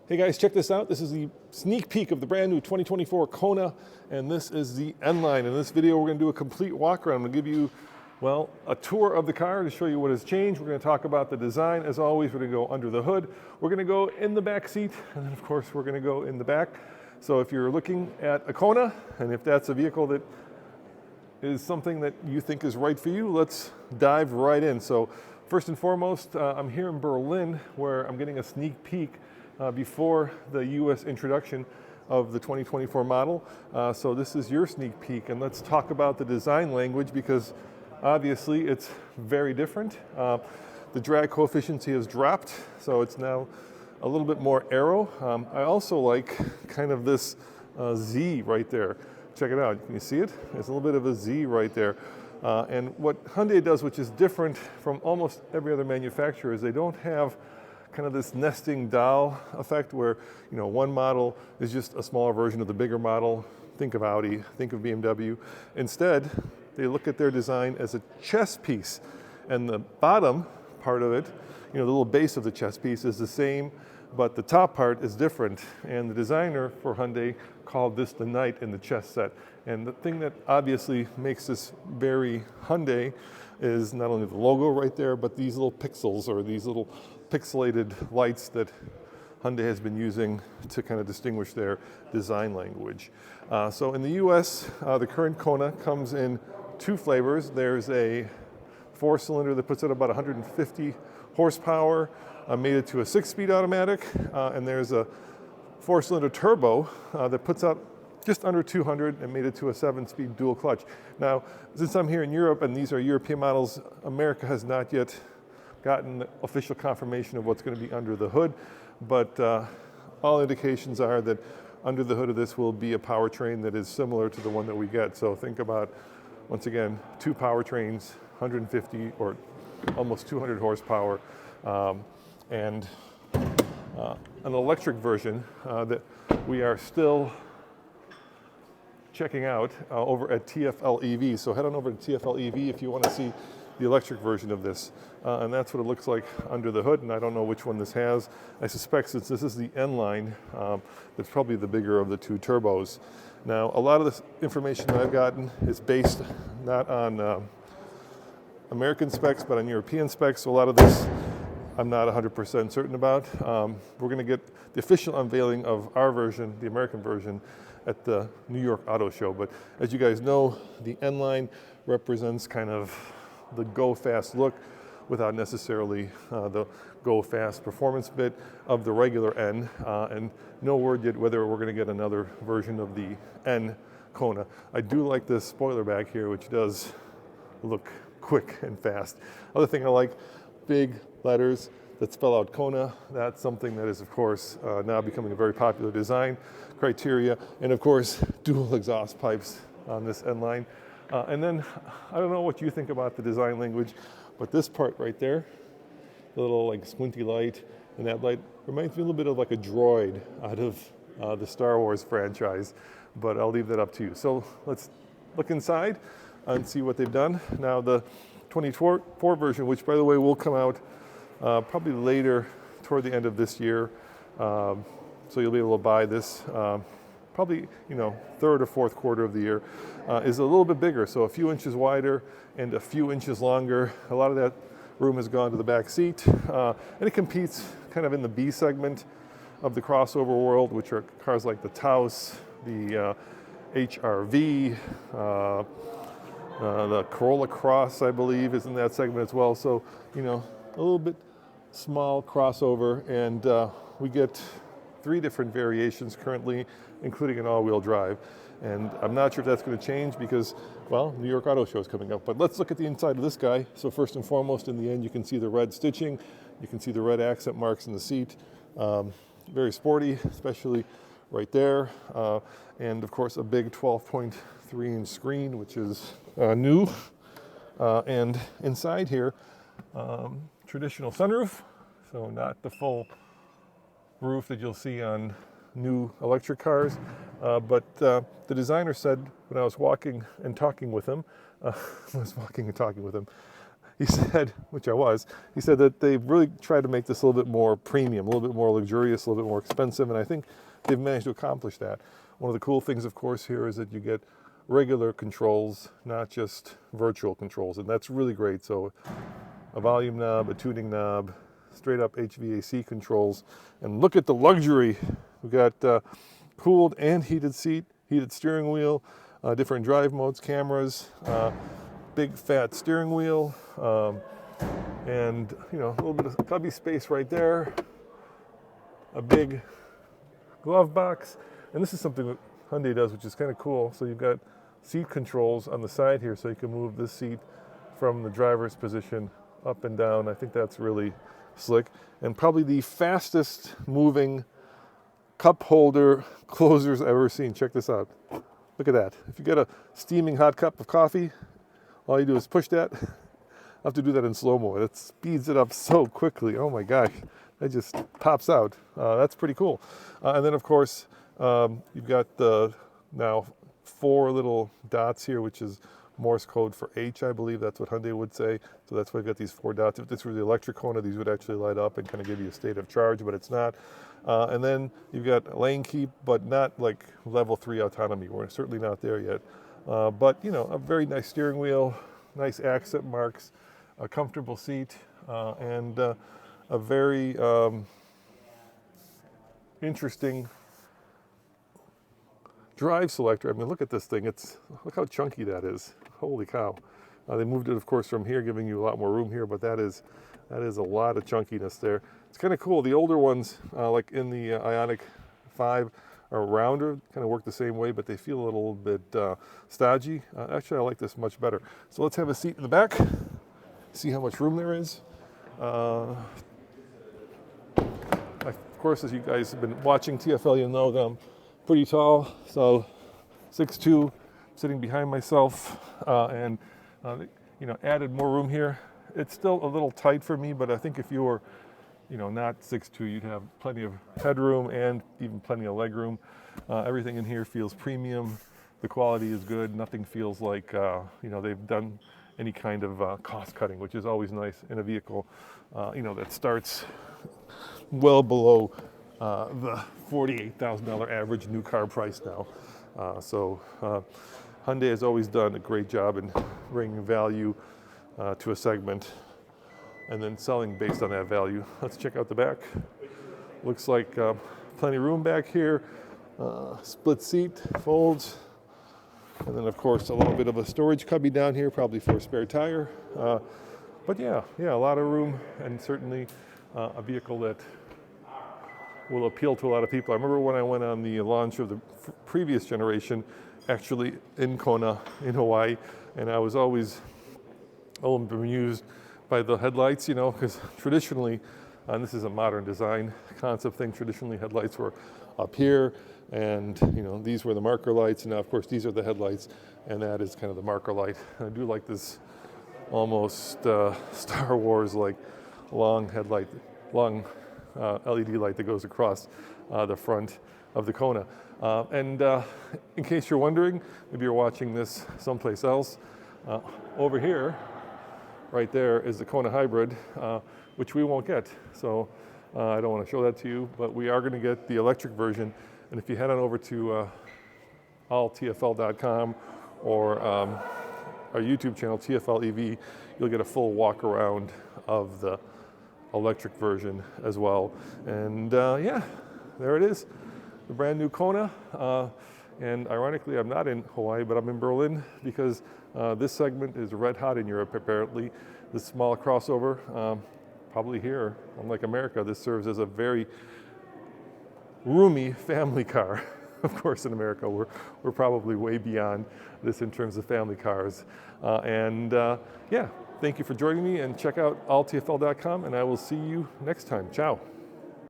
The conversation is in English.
Hey guys, check this out. This is the sneak peek of the brand new 2024 Kona, and this is the N-Line. In this video, we're going to do a complete walk around. I'm going to give you, well, a tour of the car to show you what has changed. We're going to talk about the design. As always, we're going to go under the hood. We're going to go in the back seat, and then of course, we're going to go in the back. So if you're looking at a Kona, and if that's a vehicle that is something that you think is right for you, let's dive right in. So first and foremost, I'm here in Berlin, where I'm getting a sneak peek before the US introduction of the 2024 model. So this is your sneak peek, and let's talk about the design language, because obviously it's very different. The drag coefficient has dropped, so it's now a little bit more aero. I also like kind of this Z right there. Check it out, can you see it? There's a little bit of a Z right there. And what Hyundai does, which is different from almost every other manufacturer, is they don't have kind of this nesting doll effect where, you know, one model is just a smaller version of the bigger model. Think of Audi, think of BMW. Instead, they look at their design as a chess piece, and the bottom part of it, you know, the little base of the chess piece is the same, but the top part is different. And the designer for Hyundai called this the knight in the chess set. And the thing that obviously makes this very Hyundai is not only the logo right there, but these little pixels, or these little pixelated lights that Hyundai has been using to kind of distinguish their design language. So in the US, the current Kona comes in two flavors. There's a 4-cylinder that puts out about 150 horsepower, mated to a 6-speed automatic, and there's a 4-cylinder turbo that puts out just under 200 and mated to a 7-speed dual clutch. Now, since I'm here in Europe and these are European models, America has not yet gotten official confirmation of what's going to be under the hood, but all indications are that under the hood of this will be a powertrain that is similar to the one that we get. So think about, once again, two powertrains, 150 or almost 200 horsepower, and an electric version that we are still checking out over at TFL EV. So head on over to TFL EV if you want to see the electric version of this. And that's what it looks like under the hood, and I don't know which one this has. I suspect since this is the N-Line, it's probably the bigger of the two turbos. Now, a lot of this information that I've gotten is based not on American specs, but on European specs. So a lot of this I'm not 100% certain about. We're going to get the official unveiling of our version, the American version, at the New York Auto Show. But as you guys know, the N-Line represents kind of the go-fast look without necessarily the go-fast performance bit of the regular N, and no word yet whether we're going to get another version of the N Kona. I do like this spoiler back here, which does look quick and fast. Other thing I like, big letters that spell out Kona. That's something that is, of course, now becoming a very popular design criteria. And of course, dual exhaust pipes on this N-Line. And then, I don't know what you think about the design language, but this part right there, the little like squinty light, and that light reminds me a little bit of like a droid out of the Star Wars franchise, but I'll leave that up to you. So let's look inside and see what they've done. Now the 2024 version, which by the way will come out probably later toward the end of this year, so you'll be able to buy this probably, you know, third or fourth quarter of the year, is a little bit bigger, so a few inches wider and a few inches longer. A lot of that room has gone to the back seat, and it competes kind of in the B segment of the crossover world, which are cars like the Taos, the HR-V, the Corolla Cross, I believe, is in that segment as well. So, you know, a little bit small crossover, and we get 3 different variations currently, including an all-wheel drive. And I'm not sure if that's going to change because, well, New York Auto Show is coming up. But let's look at the inside of this guy. So first and foremost, in the end, you can see the red stitching. You can see the red accent marks in the seat. Very sporty, especially right there. And of course, a big 12.3-inch screen, which is new. And inside here, traditional sunroof. So not the full roof that you'll see on new electric cars, but the designer said when I was walking and talking with him, he said, which I was, he said that they've really tried to make this a little bit more premium, a little bit more luxurious, a little bit more expensive, and I think they've managed to accomplish that. One of the cool things, of course, here is that you get regular controls, not just virtual controls, and that's really great. So a volume knob, a tuning knob, straight up HVAC controls, and look at the luxury. We've got cooled and heated seat, heated steering wheel, different drive modes, cameras, big fat steering wheel, and a little bit of cubby space right there, a big glove box, and this is something that Hyundai does, which is kind of cool. So you've got seat controls on the side here, so you can move this seat from the driver's position up and down. I think that's really slick, and probably the fastest moving cup holder closers I've ever seen. Check this out. Look at that. If you get a steaming hot cup of coffee, all you do is push that. I have to do that in slow-mo. It speeds it up so quickly. Oh my gosh, that just pops out. That's pretty cool. And then of course, you've got the now 4 little dots here, which is Morse code for H, I believe. That's what Hyundai would say. So that's why I've got these 4 dots. If this were the electric Kona, these would actually light up and kind of give you a state of charge, but it's not. And then you've got lane keep, but not like level 3 autonomy. We're certainly not there yet. But a very nice steering wheel, nice accent marks, a comfortable seat, and a very interesting drive selector. I mean, look at this thing. Look how chunky that is. Holy cow. They moved it, of course, from here, giving you a lot more room here, but that is a lot of chunkiness there. It's kind of cool. The older ones, like in the Ioniq 5, are rounder, kind of work the same way, but they feel a little bit stodgy. Actually, I like this much better. So let's have a seat in the back, see how much room there is. Of course, as you guys have been watching TFL, you know that I'm pretty tall, so 6'2", sitting behind myself, and added more room here. It's still a little tight for me, but I think if you were not 6'2", you'd have plenty of headroom and even plenty of leg room. Everything in here feels premium. The quality is good. Nothing feels like they've done any kind of cost cutting, which is always nice in a vehicle that starts well below the $48,000 average new car price now. So Hyundai has always done a great job in bringing value to a segment and then selling based on that value. Let's check out the back. Looks like plenty of room back here. Split seat, folds, and then of course a little bit of a storage cubby down here, probably for a spare tire. But yeah, a lot of room, and certainly a vehicle that will appeal to a lot of people. I remember when I went on the launch of the previous generation, actually in Kona, in Hawaii, and I was always a little bemused by the headlights, because traditionally, and this is a modern design concept thing, traditionally headlights were up here, and these were the marker lights, and now of course these are the headlights, and that is kind of the marker light. And I do like this almost Star Wars like long headlight, long LED light that goes across the front of the Kona. And in case you're wondering, maybe you're watching this someplace else, over here, right there, is the Kona Hybrid, which we won't get. So I don't want to show that to you, but we are going to get the electric version. And if you head on over to alltfl.com or our YouTube channel, TFL EV, you'll get a full walk around of the electric version as well. And there it is, the brand new Kona. And ironically, I'm not in Hawaii, but I'm in Berlin, because this segment is red hot in Europe, apparently. This small crossover, probably here, unlike America, this serves as a very roomy family car. Of course, in America, we're probably way beyond this in terms of family cars. Thank you for joining me, and check out alltfl.com, and I will see you next time. Ciao.